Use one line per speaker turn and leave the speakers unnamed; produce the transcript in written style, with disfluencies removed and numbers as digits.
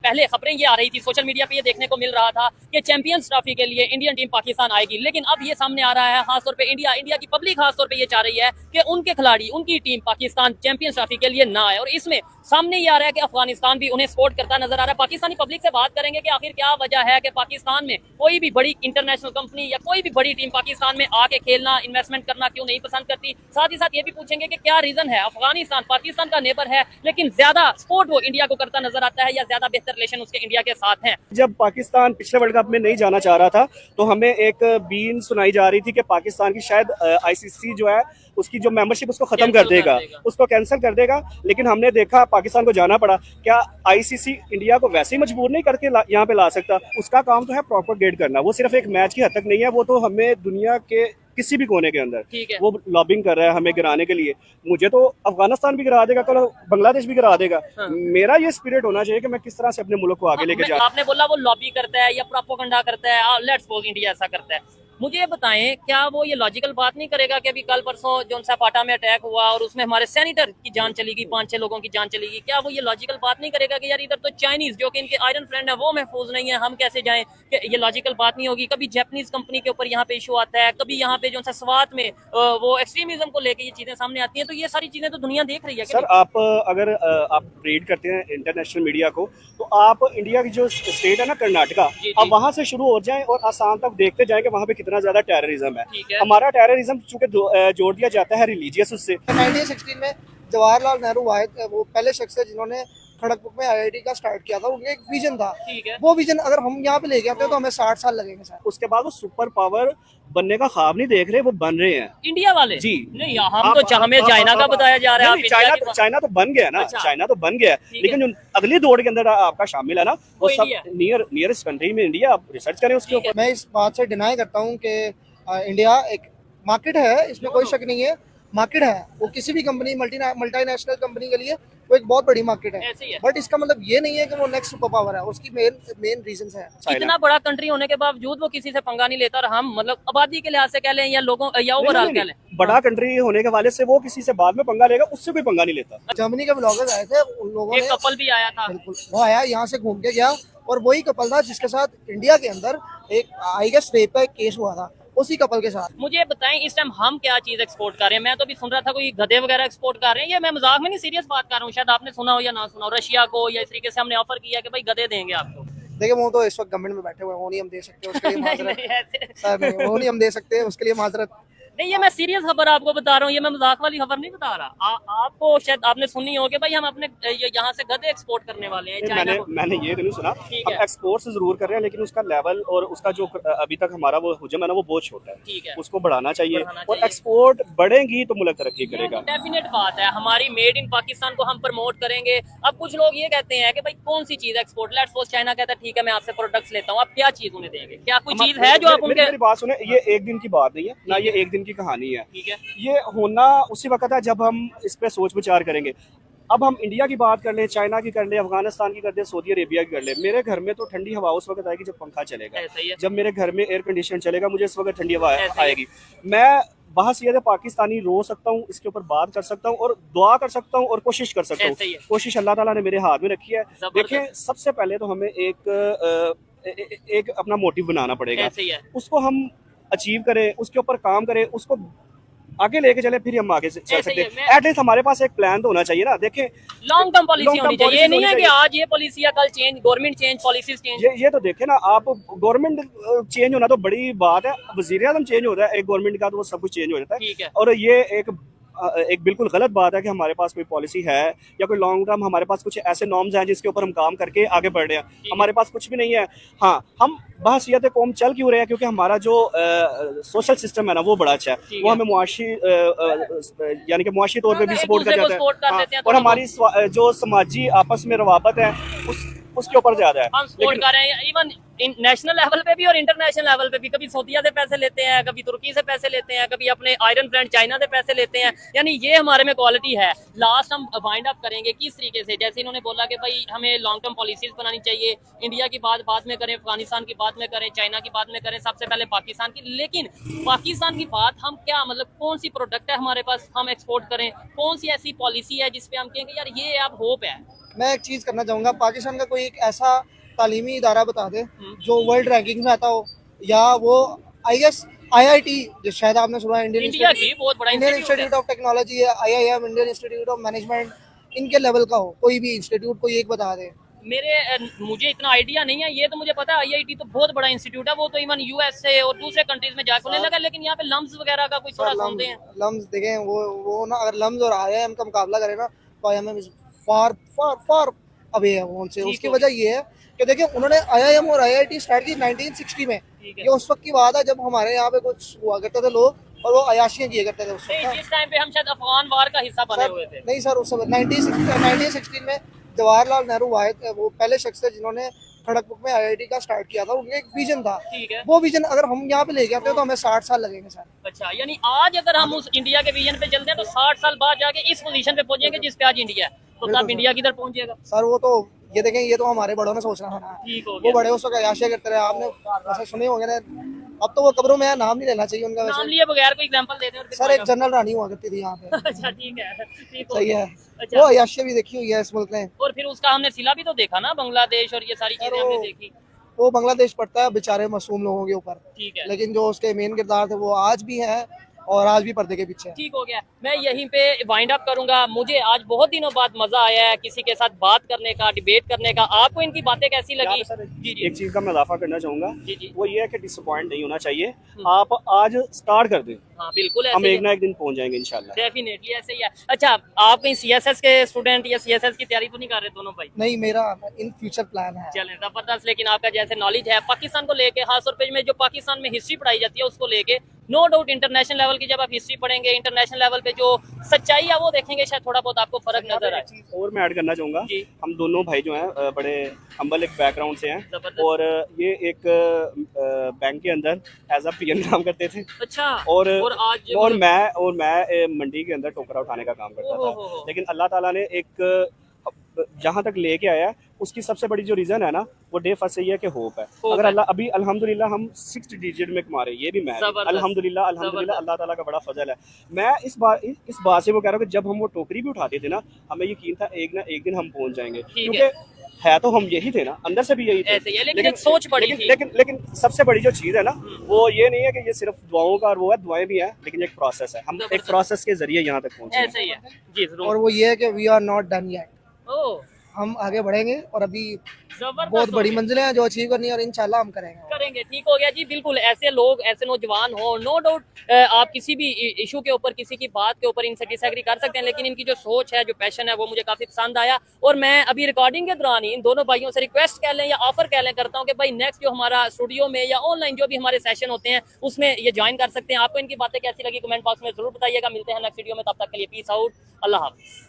पहले खबरें ये आ रही थी, सोशल मीडिया पे ये देखने को मिल रहा था कि चैंपियंस ट्रॉफी के लिए इंडियन टीम पाकिस्तान आएगी, लेकिन अब ये सामने आ रहा है खासतौर पे इंडिया की पब्लिक खासतौर पे ये चाह रही है कि उनके खिलाड़ी, उनकी टीम पाकिस्तान चैंपियंस ट्रॉफी के लिए ना आए। और इसमें सामने ये आ रहा है कि अफगानिस्तान भी उन्हें सपोर्ट करता नजर आ रहा है। पाकिस्तानी पब्लिक से बात करेंगे कि आखिर क्या वजह है कि पाकिस्तान में कोई भी बड़ी इंटरनेशनल कंपनी या कोई भी बड़ी टीम पाकिस्तान में आके खेलना, इन्वेस्टमेंट करना क्यों नहीं पसंद करती। साथ ही साथ ये भी पूछेंगे कि क्या रीजन है, अफगानिस्तान पाकिस्तान का नेबर है लेकिन ज्यादा सपोर्ट वो इंडिया को करता नजर आता है या ज्यादा बेहतर रिलेशन उसके इंडिया के साथ हैं।
जब पाकिस्तान पिछले वर्ल्ड कप में नहीं जाना चाह रहा था तो हमें एक बीन सुनाई जा रही थी कि पाकिस्तान की शायद आईसीसी जो है उसकी जो मेंबरशिप उसको खत्म कर देगा, उसको कैंसिल कर देगा। लेकिन हमने देखा पाकिस्तान को जाना पड़ा। क्या आईसीसी इंडिया को वैसे ही मजबूर नहीं करके यहाँ पे ला सकता? उसका काम तो है प्रोपेगेट करना, वो सिर्फ एक मैच की हद तक नहीं है, वो तो हमें दुनिया के किसी भी कोने के अंदर वो लॉबिंग कर रहा है हमें गिराने के लिए। मुझे तो अफगानिस्तान भी गिरा देगा, कल बांग्लादेश भी गिरा देगा। मेरा ये स्पिरिट होना चाहिए कि मैं किस तरह से अपने मुल्क को आगे लेके जाऊं।
आपने बोला वो लॉबी करता है या प्रोपेगेंडा करता है, लेट्स सपोज इंडिया ऐसा करता है, मुझे ये बताएं क्या वो ये लॉजिकल बात नहीं करेगा कि अभी कल परसों जो पाटा में अटैक हुआ और उसमें हमारे सैनिटर की जान चली गई, 5-6 लोगों की जान चली गई, क्या वो ये लॉजिकल बात नहीं करेगा कि यार इधर तो चाइनीज जो कि इनके आयरन फ्रेंड है वो महफूज नहीं है, हम कैसे जाएं? कि ये लॉजिकल बात नहीं होगी। कभी जापानीज कंपनी के ऊपर यहाँ पे इशू आता है, कभी यहाँ पे जो स्वात में वो एक्सट्रीमिज्म को लेकर ये चीजें सामने आती हैं, तो ये सारी चीजें तो दुनिया देख रही है।
सर आप अगर आप रीड करते हैं इंटरनेशनल मीडिया को तो आप इंडिया की जो स्टेट है ना कर्नाटका, आप वहां से शुरू हो जाएं और आसाम तक देखते जाएं कि वहां पे कितना ज्यादा टेररिज्म है। हमारा टेररिज्म चूंकि जोड़ दिया जाता है रिलीजियस उससे।
1916 में जवाहरलाल नेहरू वो पहले शख्स है जिन्होंने खड़गपुर में आईआईटी का स्टार्ट किया था। उनका एक विजन था, वो विजन अगर हम यहाँ पे लेके आते हैं तो हमें 60 साल लगेंगे सर।
उसके बाद वो सुपर पावर बनने का ख्वाब नहीं देख रहे, वो बन रहे हैं
इंडिया वाले
जी।
नहीं, हम तो हमें चाइना का बताया जा रहा है।
चाइना तो बन गया ना, चाइना तो बन गया, लेकिन जो अगली दौड़ के अंदर आपका शामिल है ना वो सब नियरेस्ट कंट्री में इंडिया। आप रिसर्च करें उसके ऊपर।
मैं इस बात से डिनाई करता हूँ कि इंडिया एक मार्केट है, इसमें कोई शक नहीं है, मार्केट है वो किसी भी कंपनी मल्टीनेशनल कंपनी के लिए वो एक बहुत बड़ी मार्केट है। बट इसका मतलब ये नहीं है कि वो नेक्स्ट सुपर पावर है, उसकी मेन रीजंस है।
इतना बड़ा कंट्री होने के बावजूद वो किसी से पंगा नहीं लेता। और हम मतलब आबादी के लिहाज से कह लें या लोगों या ओवरऑल कह लें,
बड़ा कंट्री होने के वाले से वो किसी से बाद में पंगा लेगा, उससे कोई पंगा नहीं लेता।
जर्मनी के ब्लॉगर्स आए थे, उन लोगों ने
कपल भी आया था,
बिल्कुल वो आया यहाँ से घूम के गया और वही कपल था जिसके साथ इंडिया के अंदर एक आई गेस रेप का केस हुआ था, उसी कपल के साथ।
मुझे बताएं इस टाइम हम क्या चीज एक्सपोर्ट कर रहे हैं? मैं तो अभी सुन रहा था कोई गधे वगैरह एक्सपोर्ट कर रहे हैं। ये मैं मजाक में नहीं, सीरियस बात कर रहा हूँ, शायद आपने सुना हो या ना सुना हो। रशिया को या इस तरीके से हमने ऑफर किया कि भाई गधे देंगे आपको।
देखिए वो तो इस वक्त गवर्नमेंट में बैठे हुए हैं, वो नहीं हम दे सकते उसके लिए माजरत सर, नहीं वो नहीं हम दे सकते उसके लिए माजरत
नहीं। ये मैं सीरियस खबर आपको बता रहा हूँ, ये मैं मजाक वाली खबर नहीं बता रहा। आपको शायद आपने सुनी हो कि भाई हम अपने यहाँ से गधे एक्सपोर्ट करने वाले हैं।
मैंने ये तो नहीं सुना। हम एक्सपोर्ट जरूर कर रहे हैं, लेकिन उसका लेवल और उसका जो अभी तक हमारा वो हुजम है ना वो बहुत छोटा है, उसको बढ़ाना चाहिए। और एक्सपोर्ट बढ़ेगी तो मुल्क तरक्की करेगा।
डेफिनेट बात है, हमारी मेड इन पाकिस्तान को हम प्रमोट करेंगे। अब कुछ लोग ये कहते हैं कि भाई कौन सी चीज एक्सपोर्ट, लेट्स सपोज चाइना कहता है ठीक है मैं आपसे प्रोडक्ट्स लेता हूँ, आप क्या चीज उन्हें देंगे? क्या कोई चीज है जो आप उनके?
मेरी बात सुने, ये एक दिन की बात नहीं है ना, ये एक दिन की कहानी है। ये होना उसी वक्त है जब हम इस पे सोच विचार करेंगे। अब हम इंडिया की बात कर ले, चाइना की कर ले, अफगानिस्तान की कर ले, सऊदी अरेबिया की कर ले। मेरे घर में तो ठंडी हवा उस वक्त आएगी जब पंखा चलेगा, जब मेरे घर में एयर कंडीशन चलेगा, मुझे इस वक्त ठंडी हवा आएगी। मैं बाहसियत पाकिस्तानी रो सकता हूँ, इसके ऊपर बात कर सकता हूँ और दुआ कर सकता हूँ और कोशिश कर सकता हूँ। कोशिश अल्लाह ताला ने मेरे हाथ में रखी है। देखें, सबसे पहले तो हमें एक अपना मोटिव बनाना पड़ेगा, उसको हम अचीव करें, उसके ऊपर काम करें, उसको आगे लेके चले, फिर हम आगे चल सकते हैं। एटलीस्ट हमारे पास एक प्लान तो होना चाहिए ना। देखें,
लॉन्ग टर्म पॉलिसी होनी चाहिए। ये नहीं है कि आज ये पॉलिसी या कल change, government change, policies change.
ये तो देखे ना आप, गवर्नमेंट चेंज होना तो बड़ी बात है, वजीर आज़म चेंज होता है एक गवर्नमेंट का तो वो सब कुछ चेंज हो जाता है। और ये एक बिल्कुल गलत बात है कि हमारे पास कोई पॉलिसी है या कोई लॉन्ग टर्म हमारे पास कुछ ऐसे नॉर्म्स हैं जिसके ऊपर हम काम करके आगे बढ़ रहे हैं। हमारे पास कुछ भी नहीं है। हाँ, हम बहसियत कौम चल क्यों रहे हैं? क्योंकि हमारा जो सोशल सिस्टम है ना वो बड़ा अच्छा है, वो हमें मुआशी यानी कि मुआशी तौर पे भी सपोर्ट कर जाता है। और हमारी जो समाजी आपस में रवाबत है उसके ऊपर ज्यादा है।
हम सपोर्ट कर रहे हैं इवन नेशनल लेवल पे भी और इंटरनेशनल लेवल पे भी। कभी सऊदीया से पैसे लेते हैं, कभी तुर्की से पैसे लेते हैं, कभी अपने आयरन फ्रेंड चाइना से पैसे लेते हैं। यानी ये हमारे में क्वालिटी है। लास्ट हम वाइंड अप करेंगे किस तरीके से, जैसे इन्होंने बोला कि भाई हमें लॉन्ग टर्म पॉलिसीज बनानी चाहिए। इंडिया की बात बाद में करें, अफगानिस्तान की बात में करें, चाइना की बात में करें, सबसे पहले पाकिस्तान की। लेकिन पाकिस्तान की बात हम क्या मतलब कौन सी प्रोडक्ट है हमारे पास हम एक्सपोर्ट करें, कौन सी ऐसी पॉलिसी है जिसपे हम कहेंगे यार ये अब होप है?
मैं एक चीज़ करना चाहूँगा, पाकिस्तान का कोई एक ऐसा तालीमी इदारा बता दे जो वर्ल्ड रैंकिंग में आता हो, या वो आई गेस IIT, जो शायद आपने सुना है,
इंडिया की बहुत बड़ा
इंडियन
इंस्टीट्यूट है।
इंस्टीट्यूट ऑफ टेक्नोलॉजी है, IIM, Indian institute of management, इनके लेवल का हो कोई भी इंस्टीट्यूट, कोई एक बता दे।
मुझे इतना आइडिया नहीं है, ये तो मुझे पता है IIT तो बहुत बड़ा इंस्टीट्यूट है, वो तो इवन US से और दूसरे कंट्रीज में जाकर होने लगा, लेकिन यहाँ पे लम्स वगैरह का कोई थोड़ा सुनते हैं।
लम्स देखें, वो ना, अगर लम्स और IIM का मुकाबला करें ना, तो IIM is far far far away है उनसे। उसकी वजह ये है कि देखिए, उन्होंने IIM और IIT स्टार्ट की 1960 में। ये उस वक्त की बात है जब हमारे यहाँ पे कुछ हुआ करते थे लोग, और वो अयाशियाँ किए करते थे उस वक्त।
जिस टाइम पे हम शायद अफगान वार का हिस्सा बने हुए थे।
नहीं सर, उस समय 1916 में जवाहरलाल नेहरू आए थे, वो पहले शख्स थे जिन्होंने खड़गपुर में IIT का स्टार्ट किया था। उनका एक विजन था,
ठीक है।
वो विजन अगर हम यहाँ पे लेके आते हैं तो हमें 60 साल लगेंगे सर।
अच्छा, यानी आज अगर हम उस इंडिया के विजन पे चलते हैं तो 60 साल बाद जाके इस पोजीशन पे पहुंचेंगे जिस पे आज इंडिया है, तो तब इंडिया किधर पहुंचेगा?
सर वो तो ये देखें, ये तो हमारे बड़ों ने सोचना था ना।
ठीक हो
वो
गया।
बड़े उस वक्त अयाशियाँ करते रहे, आपने वैसे सुने होंगे ना। अब तो वो कब्रों में है, नाम नहीं लेना चाहिए उनका
नाम
वैसे।
लिए बगैर कोई एग्जांपल दे दें और
सर एक जनरल रानी हुआ करती थी यहाँ पे।
अच्छा ठीक है, ठीक हो
सही
गया।
है,
अच्छा।
वो अयाशियाँ भी देखी हुई है इस मुल्क ने।
और फिर उसका हमने सिला भी तो देखा ना, बांग्लादेश और ये सारी चीजें हमने देखी।
वो बांग्लादेश पड़ता है बेचारे मासूम लोगों के ऊपर,
ठीक है,
लेकिन जो उसके मेन किरदार थे वो आज भी हैं और आज भी पर्दे के पीछे हैं।
ठीक हो गया। मैं यहीं पे वाइंड अप करूंगा। मुझे आज बहुत दिनों बाद मजा आया है किसी के साथ बात करने का, डिबेट करने का। आपको इनकी बातें कैसी लगी?
यार सर,
जी जी
एक चीज का मैं इजाफा करना चाहूंगा,
जी जी।
वो ये है कि डिसअपॉइंट नहीं होना चाहिए। आप आज स्टार्ट कर दें,
हाँ बिल्कुल,
हम
ऐसे
एक ना एक दिन पहुंच जाएंगे इंशाल्लाह।
डेफिनेटली ऐसे ही है। अच्छा, आप कहीं CSS के स्टूडेंट या CSS की तैयारी तो नहीं कर रहे दोनों भाई?
नहीं, मेरा इन फ्यूचर प्लान है।
चलें, जबरदस्त। लेकिन आपका जैसे नॉलेज है पाकिस्तान को लेके, खासतौर पे में जो पाकिस्तान में हिस्ट्री पढ़ाई जाती है उसको लेके, नो डाउट इंटरनेशनल लेवल की जब आप हिस्ट्री पढ़ेंगे, इंटरनेशनल लेवल पे जो सच्चाई है वो देखेंगे, शायद थोड़ा बहुत आपको फर्क नजर आए।
और मैं ऐड करना चाहूंगा,
जी।
हम दोनों भाई जो हैं बड़े हम्बल एक बैकग्राउंड से हैं,
जबरदस्त।
और ये एक बैंक के अंदर एज अ PN काम करते थे,
अच्छा,
और
आज
मैं मंडी के अंदर टोकरा उठाने का काम करता था। लेकिन अल्लाह ताला ने एक जहाँ तक लेके आया, उसकी सबसे बड़ी जो रीजन है ना, वो डे फर्स्ट से ये है कि होप है। अगर अल्लाह अभी अल्हम्दुलिल्लाह हम 6 डिजिट में कमा रहे हैं, ये भी मैं अल्हम्दुलिल्लाह अल्लाह ताला का बड़ा फजल है। मैं इस बात से वो कह रहा हूँ कि जब हम वो टोकरी भी उठाते थे ना, हमें यकीन था एक ना एक दिन हम पहुंच जाएंगे, क्योंकि है तो हम यही थे ना, अंदर से भी यही थे।
ऐसे ही है, लेकिन एक सोच बड़ी थी।
लेकिन सबसे बड़ी जो चीज है ना, वो ये नहीं है कि ये सिर्फ दुआओं का, और वो है दुआएं भी हैं, लेकिन एक प्रोसेस है। हम एक प्रोसेस के जरिए यहाँ तक पहुंचे।
ऐसे ही है जी, जरूर।
और वो ये है कि we are not done yet,
oh,
हम आगे बढ़ेंगे और अभी
जबरदस्त
बहुत
हो
बड़ी
गया।
मंजिलें हैं जो अचीव करनी है, और इंशाल्लाह हम करेंगे।
ठीक हो गया जी, बिल्कुल। ऐसे लोग, ऐसे नौजवान हो, नो डाउट आप किसी भी इशू के ऊपर, किसी की बात के ऊपर इनसे डिसएग्री कर सकते हैं, लेकिन इनकी जो सोच है, जो पैशन है, वो मुझे काफी पसंद आया। और मैं अभी रिकॉर्डिंग के दौरान ही इन दोनों भाइयों से रिक्वेस्ट कह लें या ऑफर कह लें करता हूँ कि भाई नेक्स्ट जो हमारा स्टूडियो में या ऑनलाइन जो भी हमारे सेशन होते हैं उसमें ये ज्वाइन कर सकते हैं। आपको इनकी बातें कैसी लगी कमेंट बॉक्स में जरूर बताइएगा। मिलते हैं नेक्स्ट वीडियो में, तब तक के लिए पीस आउट, अल्लाह हाफिज़।